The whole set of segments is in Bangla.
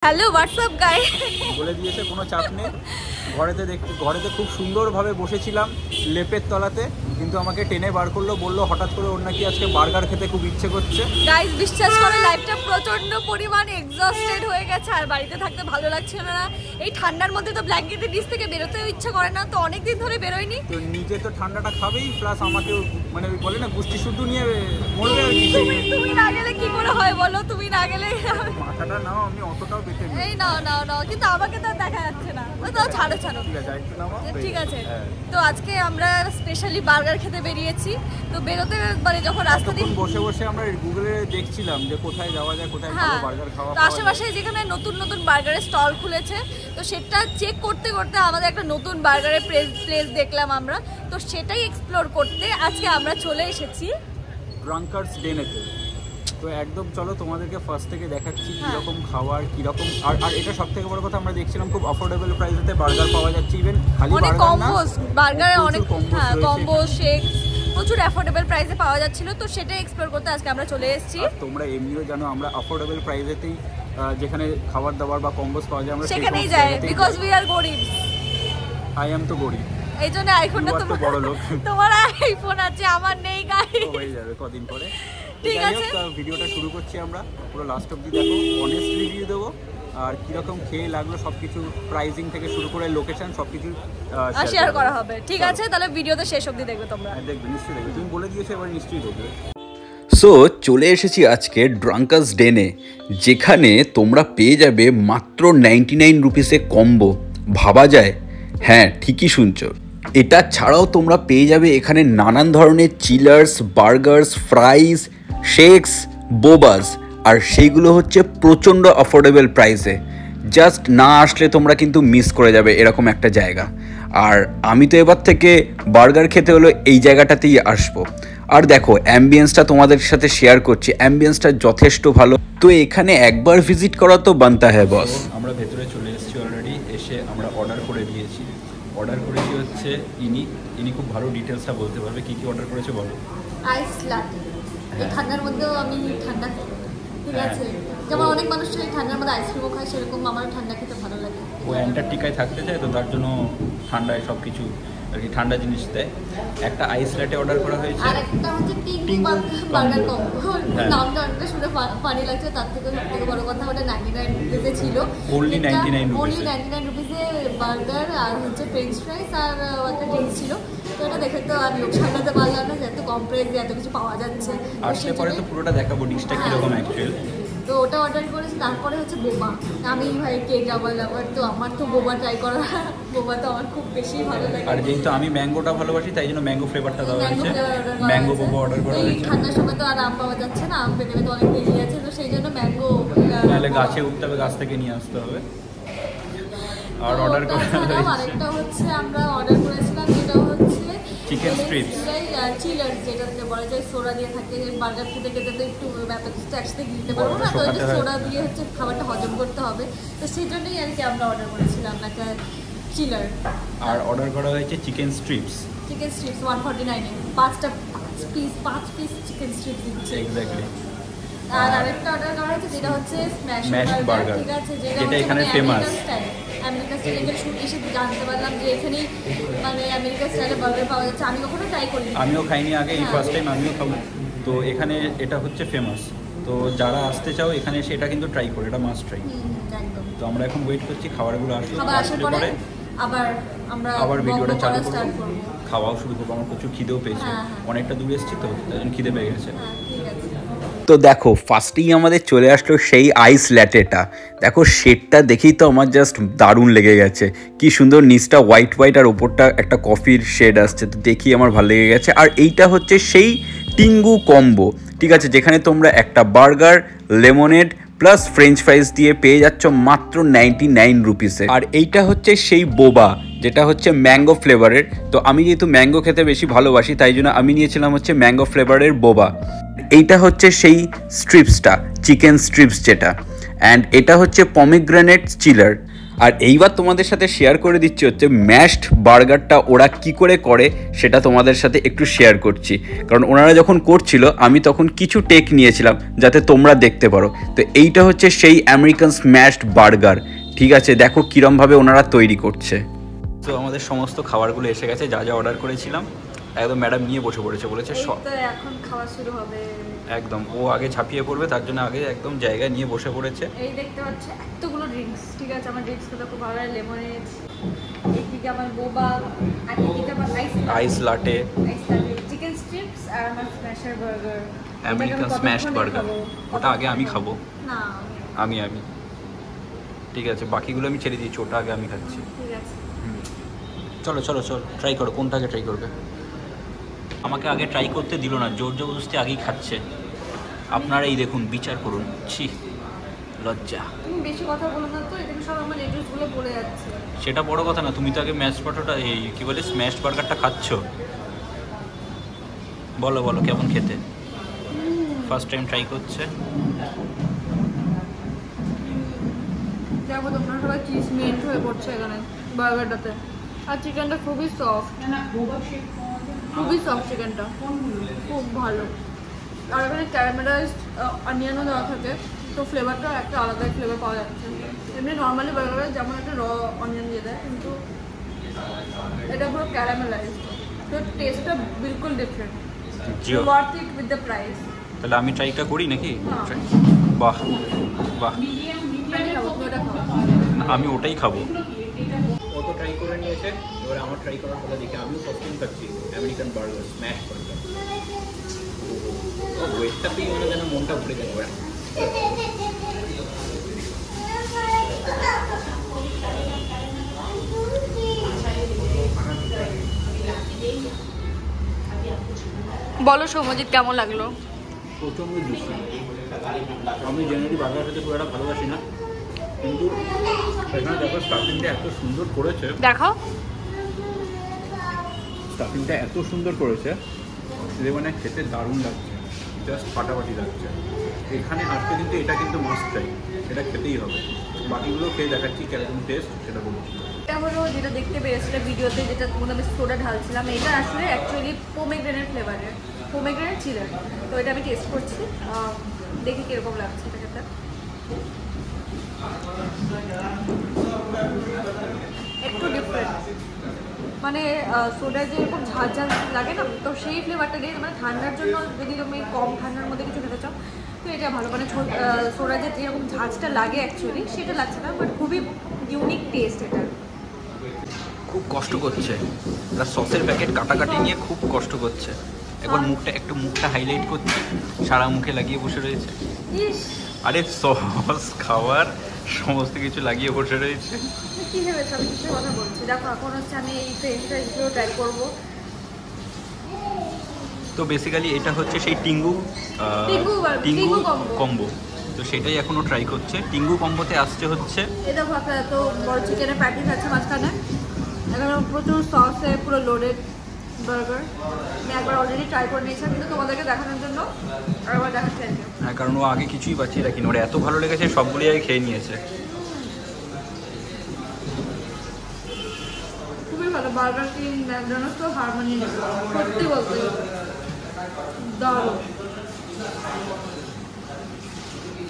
হ্যালো হোয়াটসঅ্যাপ গাই বলে দিয়েছে কোনো চাপ নেই। ঘরেতে খুব সুন্দরভাবে বসেছিলাম লেপের তলাতে, কিন্তু আমাকে টেনে বার করলো, বললো হঠাৎ করে ওর নাকি আজকে বার্গার খেতে খুব ইচ্ছে করছে। গাইস বিশ্বাস করে লাইফটা প্রচন্ড পরিমাণে এক্সস্টেড হয়ে গেছে, আর বাড়িতে থাকতে ভালো লাগছিল না। এই ঠান্ডার মধ্যে তো ব্ল্যাঙ্কেটের নিচ থেকে বেরোতেও ইচ্ছা করে না, তো অনেকদিন ধরে বেরোয়নি। তো নিজে তো ঠান্ডাটা খাবেই, প্লাস আমাকে মানে বলে না গুষ্টি শুদ্ধ নিয়ে মরবে আর কি। তুমি না গেলে কি করে হয় বলো, তুমি না গেলে মাথাটা নাও, আমি অতটাও বেঁচে নেই। এই নাও কিন্তু আমাকে তো দেখা যাচ্ছে না। ওই তো ছাড়ো ঠিক আছে, একটু নাও। ঠিক আছে। তো আজকে আমরা স্পেশালি বার্গার খেতে বেরিয়েছি। তো বেরোতে মানে যখন রাস্তা দিয়ে বসে আমরা গুগলে দেখছিলাম যে কোথায় যাওয়া যায়, কোথায় ভালো বার্গার খাওয়া। তো আশেপাশে যেখানে নতুন বার্গারের স্টল খুলেছে, তো সেটা চেক করতে করতে আমাদের একটা নতুন বার্গারের প্লেস দেখলাম আমরা। তো সেটাই এক্সপ্লোর করতে আজকে আমরা চলে এসেছি ড্রাঙ্কার্স ডেনেতে। তো একদম চলো তোমাদেরকে ফার্স্ট থেকে দেখাচ্ছি কীরকম খাবার, কীরকম। আর এটা সব থেকে বড় কথা, আমরা দেখছিলাম খুব অ্যাফোর্ডেবল প্রাইসেতে বার্গার পাওয়া যাচ্ছে। ইভেন খালি বার্গারে অনেক কম্বো শেক প্রচুর অ্যাফোর্ডেবল প্রাইসে পাওয়া যাচ্ছিল। তো সেটাই এক্সপ্লোর করতে আজকে আমরা চলে এসেছি। তোমরা এমনিও জানো আমরা অ্যাফোর্ডেবল প্রাইসেতেই যেখানে খাবার দাবার বা কম্বোস পাওয়া যায় আমরা সেখানেই যাই, বিকজ উই আর গরিব। আই এম তো গরিব, এই জন্য আইফোনটা বড় লোক। তোমার আইফোন আছে, আমার নেই গাই, হয়ে যাবে কদিন পরে। ঠিক আছে, ভিডিওটা শুরু করছি আমরা, পুরো লাস্ট অবধি দেখো, অনেস্ট রিভিউ দেবো আর কীরকম খেয়ে লাগলো সবকিছু, প্রাইসিং থেকে শুরু করে লোকেশন সবকিছু শেয়ার করা হবে। ঠিক আছে, তাহলে ভিডিওতে শেষ অবধি দেখবে তোমরা। দেখবে, নিশ্চয়ই দেখবে, তুমি বলে দিয়েছো এবার নিশ্চয়ই দেখবে। সো চলে এসেছি আজকে ড্রাঙ্কার্স ডেনে, যেখানে তোমরা পেয়ে যাবে মাত্র 99 রুপিসে কম্বো। ভাবা যায়? হ্যাঁ, ঠিকই শুনছো। এটা ছাড়াও তোমরা পেয়ে যাবে এখানে নানান ধরনের চিলার্স, বার্গার্স, ফ্রাইস, শেকস, বোবাস, আর সেইগুলো হচ্ছে প্রচণ্ড অ্যাফোর্ডেবল প্রাইসে। জাস্ট না আসলে তোমরা কিন্তু মিস করে যাবে এরকম একটা জায়গা। আর আমি তো এবার থেকে বার্গার খেতে হলো এই জায়গাটাতেই আসবো। আর দেখো অ্যাম্বিয়েন্সটা তোমাদের সাথে শেয়ার করছি, অ্যাম্বিয়েন্সটা যথেষ্ট ভালো। তো এখানে একবার ভিজিট করা তো বানতা হ্যাঁ বস। আমরা ভেতরে চলে এসেছি অলরেডি, এসে আমরা অর্ডার করে দিয়েছি। অর্ডার করেছি হচ্ছে ইনি খুব ভালো ডিটেলসটা বলতে পারবে, কী কী অর্ডার করেছে বলো। আইস লাটে, এই ঠান্ডার মধ্যেও আমি ঠান্ডা খাই, ঠিক আছে। যেমন অনেক মানুষ এই ঠান্ডার মধ্যে আইসক্রিমও খায়, সেরকম আমার ঠান্ডা খেতে ভালো লাগে। ও অ্যান্টার্কটিকায় থাকতে চায়, তো তার জন্য ঠান্ডায় সব কিছু আর কি ঠান্ডা জিনিস দেয়। একটা আইস ল্যাটে অর্ডার করা হয়েছে, আর একটা হচ্ছে টিঙ্গু বার্গার কম্বো। নামটা অনেকটা শুনে ফানি লাগছে, তার থেকে সবথেকে বড় কথা ওটা 99 রুপিসে ছিল। অনলি 99 রুপিসে বার্গার আর হচ্ছে ফ্রেঞ্চ ফ্রাইস আর একটা ড্রিঙ্কস ছিল। তো এটা দেখে তো আর লোক সামলাতে পারলাম না যে এত কম প্রাইসে এত কিছু পাওয়া যাচ্ছে। আসলে পরে তো পুরোটা দেখাবো ডিশটা কীরকম অ্যাকচুয়াল। তো ওটা অর্ডার করেছি। তারপরে হচ্ছে বোবা, আমি ভাই কেক লাভার, তো আমার তো বোবা ট্রাই করা, বোবা তো আমার খুব বেশি ভালো লাগে। আর যেহেতু আমি ম্যাঙ্গোটা ভালোবাসি, তাই জন্য ম্যাঙ্গো ফ্লেভারটা দেওয়া হয়েছে, ম্যাঙ্গো বোবা অর্ডার করা হয়েছে। ঠান্ডার সময় তো আর আম পাওয়া যাচ্ছে না, আম পেতে পেতে অনেক দেরি আছে, তো সেই জন্য ম্যাঙ্গো তাহলে গাছে উঠতে হবে, গাছ থেকে নিয়ে আসতে হবে। আর অর্ডার করা হয়েছে আরেকটা হচ্ছে আমরা অর্ডার করেছিলাম, যেটা হচ্ছে চিকেন স্ট্রিপস, চিলার্স, যেটা বলা যায় সোডা দিয়ে থাকে। বার্গার খেতে খেতে তো একটু ব্যাপারটা একসাথে দিতে পারবো না, তো এটা সোডা দিয়ে হচ্ছে খাবারটা হজম করতে হবে। তো সেই জন্যই আর কি আমরা অর্ডার করেছিলাম একটা চিলার। আর অর্ডার করা হয়েছে চিকেন স্ট্রিপস 149 এ 5 পিস চিকেন স্ট্রিপস দিচ্ছে। এক্স্যাক্টলি। আর আরেকটা অর্ডার করা হয়েছে, যেটা হচ্ছে স্ম্যাশ বার্গার, ঠিক আছে, যেটা এখানে ফেমাস আমেরিকা স্টাইল। এটা শুনে এসে জানতে পারলাম যে এখানেই মানে আমেরিকা স্টাইলে বার্গার পাওয়া যাচ্ছে। আমি কখনো ট্রাই করিনি, আমিও খাইনি আগে, এই ফার্স্ট টাইম আমিও খাবো। তো এখানে এটা হচ্ছে ফেমাস, তো যারা আসতে চাও এখানে এসে এটা কিন্তু ট্রাই করে, এটা মাস্ট ট্রাই। একদম। তো আমরা এখন ওয়েট করছি খাবারগুলো আসলে পরে আবার ভিডিওটা চালু করবো, খাওয়াও শুরু করবো। আমার প্রচুর খিদেও পেয়েছে, অনেকটা দূরে এসেছি তো তাই জন্য খিদে পেয়ে গেছে। তো দেখো ফার্স্টেই আমাদের চলে আসলো সেই আইস ল্যাটেটা। দেখো শেডটা দেখেই তো আমার জাস্ট দারুণ লেগে গেছে, কি সুন্দর, নিচটা হোয়াইট আর ওপরটা একটা কফির শেড আসছে, তো দেখি আমার ভালো লেগে গেছে। আর এইটা হচ্ছে সেই টিঙ্গু কম্বো, ঠিক আছে, যেখানে তোমরা একটা burger, lemonade plus French fries দিয়ে পেয়ে যাচ্ছ মাত্র 99 রুপিসে। আর এইটা হচ্ছে সেই বোবা, যেটা হচ্ছে ম্যাঙ্গো ফ্লেভারের। তো আমি যেহেতু ম্যাঙ্গো খেতে বেশি ভালোবাসি, তাই জন্য আমি নিয়েছিলাম হচ্ছে ম্যাঙ্গো ফ্লেভারের বোবা। এইটা হচ্ছে সেই স্ট্রিপসটা, চিকেন স্ট্রিপস যেটা, অ্যান্ড এটা হচ্ছে পমিগ্রেনেট চিলার। আর এইবার তোমাদের সাথে শেয়ার করে দিচ্ছি হচ্ছে ম্যাশড বার্গারটা ওরা কি করে করে সেটা তোমাদের সাথে একটু শেয়ার করছি, কারণ ওনারা যখন করছিল আমি তখন কিছু টেক নিয়েছিলাম যাতে তোমরা দেখতে পারো। তো এইটা হচ্ছে সেই আমেরিকান স্ম্যাশড বার্গার, ঠিক আছে? দেখো কীরমভাবে ওনারা তৈরি করছে। তো আমাদের সমস্ত খাবারগুলো এসে গেছে, যা যা অর্ডার করেছিলাম একদম ম্যাডাম নিয়ে বসে পড়েছে, বলেছে এখন খাওয়া শুরু হবে। একদম ও আগে ঝাঁপিয়ে পড়বে, তার জন্য আগে একদম জায়গায় নিয়ে বসে পড়েছে। এই দেখতে পাচ্ছ এতগুলো ড্রিঙ্কস, ঠিক আছে? আমার ড্রিঙ্কসগুলো খুব ভালো লাগে, লেমনেড, এদিকে আমার বোবা, আর এদিকে আমার আইস লাটে, চিকেন স্ট্রিপস, আর আমার smasher burger, American smashed burger. ওটা আগে আমি খাবো। না আমি ঠিক আছে, বাকিগুলো আমি ছেড়ে দিয়েছি, ওটা আগে আমি খাচ্ছি। ঠিক আছে, চলো চলো চলো ট্রাই করো, কোনটাকে ট্রাই করবে? আমাকে আগে ট্রাই করতে দিল না, জোর জবরদস্তি আগেই খাচ্ছে। আপনারা এই দেখুন, বিচার করুন। ছি, লজ্জা। তুমি বেশি কথা বলো না তো, এদিকে সব আমার এড্রেসগুলো পড়ে যাচ্ছে। সেটা বড় কথা না, তুমি তো আগে ম্যাশ পটেটোটা, এই কী বলে, স্ম্যাশ বার্গারটা খাচ্ছ। বলো বলো কেমন খেতে? ফার্স্ট টাইম ট্রাই করছে। দেখো তোমরা সবাই চিজ মেল্ট হয়ে পড়ছে এখানে বার্গারটাতে, আর চিকেনটা খুবই সফট, খুবই সফট চিকেনটা, খুব ভালো। আর এখানে ক্যারামেলাইজড অনিয়নও দেওয়া থাকে, তো ফ্লেভারটা একটা আলাদাই ফ্লেভার পাওয়া যাচ্ছে। এমনি নর্মালি বার্গারে যেমন একটা র অনিয়ন দিয়ে দেয়, কিন্তু এটা পুরো ক্যারামেলাইজড, তো টেস্টটা বিলকুল different, worth it with the price. তাহলে আমি ট্রাইটা করি নাকি? হ্যাঁ। বাহ বাহ, ওটা খাও। আমি ওটাই খাবো। ও তো ট্রাই করে নিয়েছে, এবার আমার ট্রাই করার কথা দেখে আমিও ফার্স্ট টাইম খাচ্ছি আমেরিকান বার্গার, স্ম্যাশ বার্গার। ও ওয়েটটাতেই মানে যেন মনটা ভরে গেল। বলো সৌম্যজিৎ, কেমন লাগলো? প্রচণ্ড জুসি। আমি জেনারেলি বার্গার খেতে খুব একটা ভালোবাসি না, কিন্তু এখানে দেখো স্টাফিংটা এত সুন্দর করেছে। দেখাও, স্টাফিংটা এত সুন্দর করেছে যে মানে খেতে দারুণ লাগছে, জাস্ট ফাটাফাটি লাগছে। এখানে আসতে কিন্তু এটা কিন্তু মাস্ট ট্রাই, এটা খেতেই হবে। বাকিগুলো খেয়ে দেখাচ্ছি কেরকম টেস্ট সেটা বলছি। এটা হলো যেটা দেখতে পেয়েছিল ভিডিওতে, যেটা মনে আমি সোডা ঢালছিলাম, এটা আসলে অ্যাকচুয়ালি পোমেগ্রেনেট ফ্লেভারের, পোমেগ্রেনেট ছিল। তো এটা আমি টেস্ট করছি, দেখি কীরকম লাগছে এটা খেতে। একটু ডিফারেন্ট, মানে সোডা যেরকম ঝাল ঝাল লাগে না, তো সেই ফ্লেভারটা নেই। মানে ঠান্ডার জন্য যদি তুমি কম ঠান্ডার মধ্যে কিছু খেতে চাও তো এটা ভালো, মানে সোডা যে যেরকম ঝাঁঝটা লাগে অ্যাকচুয়ালি সেটা লাগছে না, বাট খুবই ইউনিক টেস্ট এটা। খুব কষ্ট করছে, তার সসের প্যাকেট কাটাকাটি নিয়ে খুব কষ্ট করছে। একবার মুখটা হাইলাইট করছে, সারা মুখে লাগিয়ে বসে রয়েছে। আরে সস খাওয়ার সমস্ত কিছু লাগিয়ে বসে রয়েছে। কী ভেবেছো আমি কিসের কথা বলছি? দেখো এখন হচ্ছে আমি এই ফ্রেঞ্চ ফ্রাইসগুলো ট্রাই করবো। তো বেসিক্যালি এটা হচ্ছে সেই টিঙ্গু কম্বো, তো সেটাই এখনও ট্রাই করছে। টিঙ্গু কম্বোতে আসছে হচ্ছে এটা ভাবতে এত বড় চিকেনের প্যাটিস আছে মাঝখানে, এখানে প্রচুর সসে পুরো লোডেড বার্গার। আমি একবার অলরেডি ট্রাই করে নিয়েছিলাম, কিন্তু তোমাদেরকে দেখানোর জন্য আরেকবার দেখাচ্ছি। হ্যাঁ, কারণ ও আগে কিছুই পাচ্ছি না, কিনা ওর এত ভালো লেগেছে সবগুলি আগে খেয়ে নিয়েছে। খুবই ভালো, বার্গার কিং, ম্যাকডোনাল্ডস তো হারমোনি সত্যি বলতে দারুণ।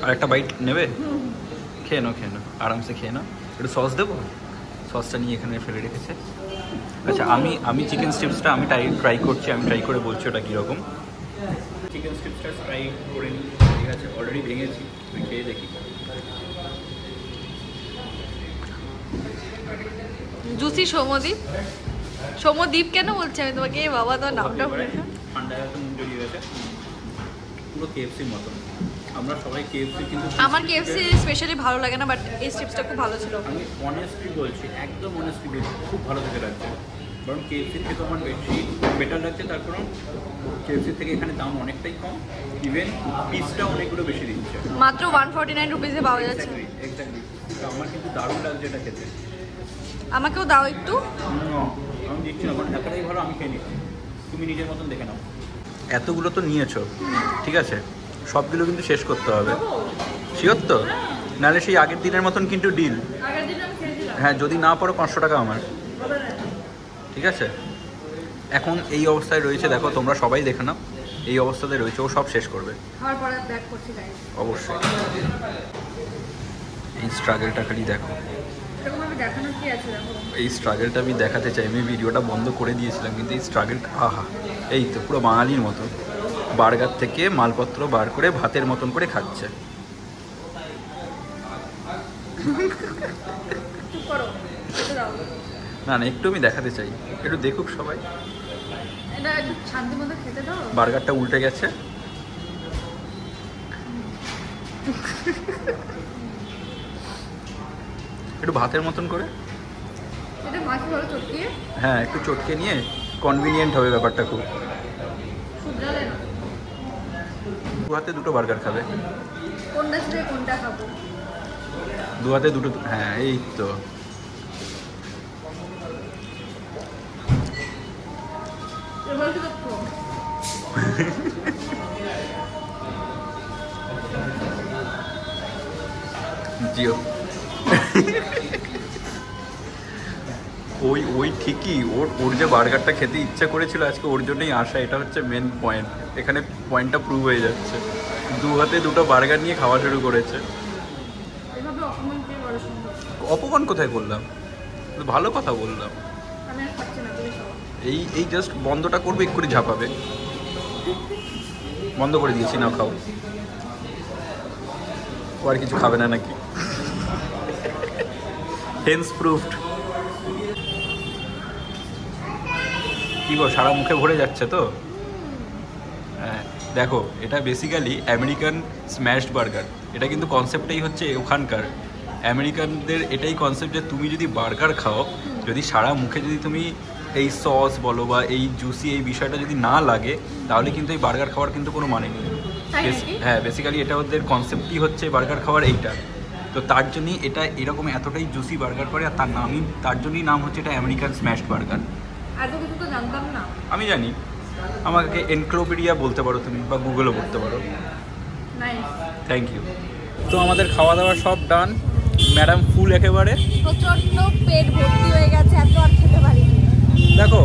আর একটা বাইট নেবে? খেয়ে নাও আরামসে খেয়ে নাও। একটু সস দেবো? সসটা নিয়ে এখানে ফেলে রেখেছে। আচ্ছা, আমি চিকেন স্ট্রিপসটা আমি ট্রাই করছি, আমি ট্রাই করে বলছি ওটা কীরকম। চিকেন স্ট্রিপসটা ট্রাই করে নিই, ঠিক আছে? অলরেডি ভেঙেছি, তুই খেয়ে দেখি। জুসি সৌম্যদীপ কেন বলছি আমি তোমাকে? বাবা তোমার নামটা ঠান্ডায় এত মুখ জড়িয়ে গেছে, পুরো কেএফসির মতন। আমরা সবাই কেএফসি, কিন্তু আমার কেএফসি স্পেশালি ভালো লাগে না, বাট এই স্ট্রিপসটা খুব ভালো ছিল। আমি অনেস্টলি বলছি, একদম অনেস্টলি বলছি, খুব ভালো থেকে লাগছে। কারণ কেএফসির থেকে আমার বেটার লাগছে, তার কারণ কেএফসির থেকে এখানে দাম অনেকটাই কম, ইভেন পিসটা অনেকগুলো বেশি দিচ্ছে, মাত্র 149 রুপিসে পাওয়া যাচ্ছে। এক্স্যাক্টলি। আমার কিন্তু দারুণ লাগছে এটা খেতে। আমাকেও দাও একটু। আমি দিচ্ছি না, কারণ এতটাই ভালো, আমি খেয়ে নিচ্ছি, তুমি নিজের মতন দেখে নাও। এতগুলো তো নিয়েছো, ঠিক আছে, সবগুলো কিন্তু শেষ করতে হবে, শিওর তো? নাহলে সেই আগের দিনের মতন কিন্তু ডিল। আগের দিন আমি খেয়েছি হ্যাঁ যদি না পারো 500 টাকা আমার, ঠিক আছে? এখন এই অবস্থায় রয়েছে, দেখো তোমরা সবাই দেখে নাও, এই অবস্থাতে রয়েছে, ও সব শেষ করবে অবশ্যই। এই স্ট্রাগলটা খালি দেখো, এই স্ট্রাগলটা আমি দেখাতে চাই। আমি ভিডিওটা বন্ধ করে দিয়েছিলাম, কিন্তু এই স্ট্রাগলটা, আহা, এই তো পুরো বাঙালির মতো বার্গার থেকে মালপত্র বার করে ভাতের মতন করে খাচ্ছে। না না, একটু আমি দেখাতে চাই, একটু দেখুক সবাই। বার্গারটা উল্টে গেছে, একটু ভাতের মতন করে, হ্যাঁ একটু চটকে নিয়ে কনভিনিয়েন্ট হবে ব্যাপারটা খুব। দু হাতে দুটো বার্গার খাবে, দু হাতে দুটো, হ্যাঁ এই তো। জিও ওই ঠিকই, ওর যে বার্গারটা খেতে ইচ্ছা করেছিল আজকে, ওর জন্যই আসা। এটা হচ্ছে মেন পয়েন্ট, এখানে পয়েন্টটা প্রুভ হয়ে যাচ্ছে। দু হাতে দুটো বার্গার নিয়ে খাওয়া শুরু করেছে। অপমান কোথায় করলাম, ভালো কথা বললাম। এই জাস্ট বন্ধটা করবে, এক্ষুনি ঝাঁপাবে। বন্ধ করে দিয়েছি, না খাও। ও আর কিছু খাবে না নাকি? Hence proved. কি গো, সারা মুখে ভরে যাচ্ছে তো? হ্যাঁ দেখো, এটা বেসিক্যালি আমেরিকান স্ম্যাশড বার্গার। এটা কিন্তু কনসেপ্টটাই হচ্ছে ওখানকার আমেরিকানদের, এটাই কনসেপ্ট যে তুমি যদি বার্গার খাও, যদি সারা মুখে যদি তুমি এই সস বলো বা এই জুসি এই বিষয়টা যদি না লাগে, তাহলে কিন্তু এই বার্গার খাওয়ার কিন্তু কোনো মানে নেই। হ্যাঁ বেসিক্যালি এটা ওদের কনসেপ্টই হচ্ছে বার্গার খাওয়ার এইটা। তো তার জন্যই এটা এরকম এতটাই জুসি বার্গার করে, আর তার জন্যই নাম হচ্ছে এটা আমেরিকান স্ম্যাশড বার্গার। আমি জানি, আমাকে এনক্লোপিডিয়া বলতে পারো তুমি, বা গুগলও বলতে পারো। Thank you. তো আমাদের খাওয়া দাওয়া সব ডান, ম্যাডাম ফুল একেবারে, প্রচন্ড পেট ভর্তি হয়ে গেছে, এত আর খেতে পারিনি। দেখো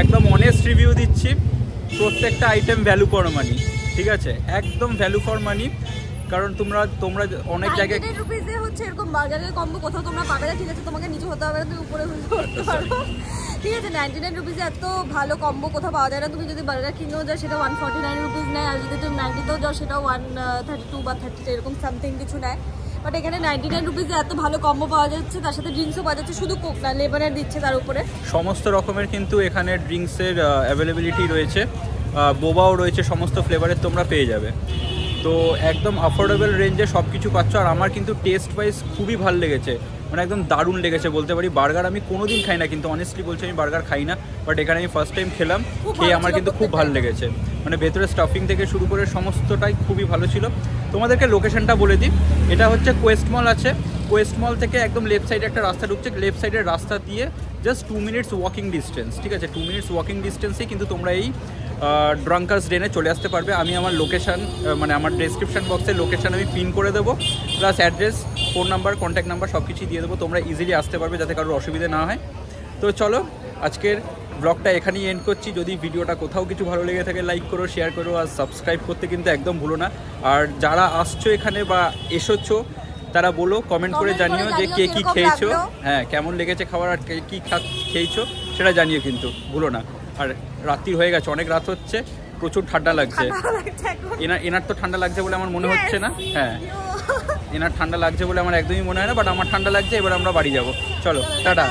একদম অনেস্ট রিভিউ দিচ্ছি, প্রত্যেকটা আইটেম ভ্যালু ফর মানি, ঠিক আছে? একদম ভ্যালু ফর মানি। কারণ তোমরা অনেক জায়গায় 99 রুপিসে হচ্ছে এরকম বার্গারের কম্বো কোথাও তোমরা পাবে না, ঠিক আছে? তোমাকে নিচে হতে হবে না, তুমি উপরে করতে পারো, ঠিক আছে? 99 রুপিসে এত ভালো কম্বো কোথাও পাওয়া যায় না। তুমি যদি বার্গার কিনেও যাও সেটা 149 রুপিস নেয়, আর যদি তুমি 90তেও যাও সেটাও 132 বা 30 এরকম সামথিং কিছু নেয়। বাট এখানে 99 রুপিসে এত ভালো কম্বো পাওয়া যাচ্ছে, তার সাথে ড্রিঙ্কসও পাওয়া যাচ্ছে, শুধু কোক না, লেবানের দিচ্ছে তার উপরে। সমস্ত রকমের কিন্তু এখানে ড্রিঙ্কসের অ্যাভেলেবিলিটি রয়েছে, বোবাও রয়েছে, সমস্ত ফ্লেভারের তোমরা পেয়ে যাবে। তো একদম অ্যাফোর্ডেবল রেঞ্জে সব কিছু পাচ্ছ। আর আমার কিন্তু টেস্ট ওয়াইজ খুবই ভালো লেগেছে, মানে একদম দারুণ লেগেছে বলতে পারি। বার্গার আমি কোনোদিন খাই না, কিন্তু অনেস্টলি বলছি আমি বার্গার খাই না, বাট এখানে আমি ফার্স্ট টাইম খেলাম, খেয়ে আমার কিন্তু খুব ভালো লেগেছে। মানে ভেতরে স্টাফিং থেকে শুরু করে সমস্তটাই খুবই ভালো ছিল। তোমাদেরকে লোকেশনটা বলে দিই, এটা হচ্ছে কোয়েস্ট মল আছে, কোয়েস্ট মল থেকে একদম লেফট সাইডে একটা রাস্তা ঢুকছে, লেফট সাইডের রাস্তা দিয়ে জাস্ট 2 মিনিটস ওয়াকিং ডিস্টেন্স, ঠিক আছে? 2 মিনিটস ওয়াকিং ডিস্টেন্সেই কিন্তু তোমরা এই ড্রাঙ্কার্স ডেনে চলে আসতে পারবে। আমি আমার লোকেশান, মানে আমার ডেসক্রিপশন বক্সে লোকেশান আমি পিন করে দেবো, plus address, phone number, contact number সব কিছুই দিয়ে দেবো, তোমরা ইজিলি আসতে পারবে যাতে কারোর অসুবিধা না হয়। তো চলো আজকের ব্লগটা এখানেই এন্ড করছি। যদি ভিডিওটা কোথাও কিছু ভালো লেগে থাকে লাইক করো, শেয়ার করো, আর সাবস্ক্রাইব করতে কিন্তু একদম ভুলো না। আর যারা আসছো এখানে বা এসেছো তারা বলো, কমেন্ট করে জানিও যে কে কী খেয়েছো, হ্যাঁ কেমন লেগেছে খাবার, আর কী খেয়েছো সেটা জানিও কিন্তু ভুলো না। আর রাত্রি হয়ে গেছে, অনেক রাত হচ্ছে, প্রচুর ঠান্ডা লাগছে। এনার তো ঠান্ডা লাগছে বলে আমার মনে হচ্ছে না, হ্যাঁ এনার ঠান্ডা লাগছে বলে আমার একদমই মনে হয় না, বাট আমার ঠান্ডা লাগছে। এবার আমরা বাড়ি যাবো, চলো টাটা।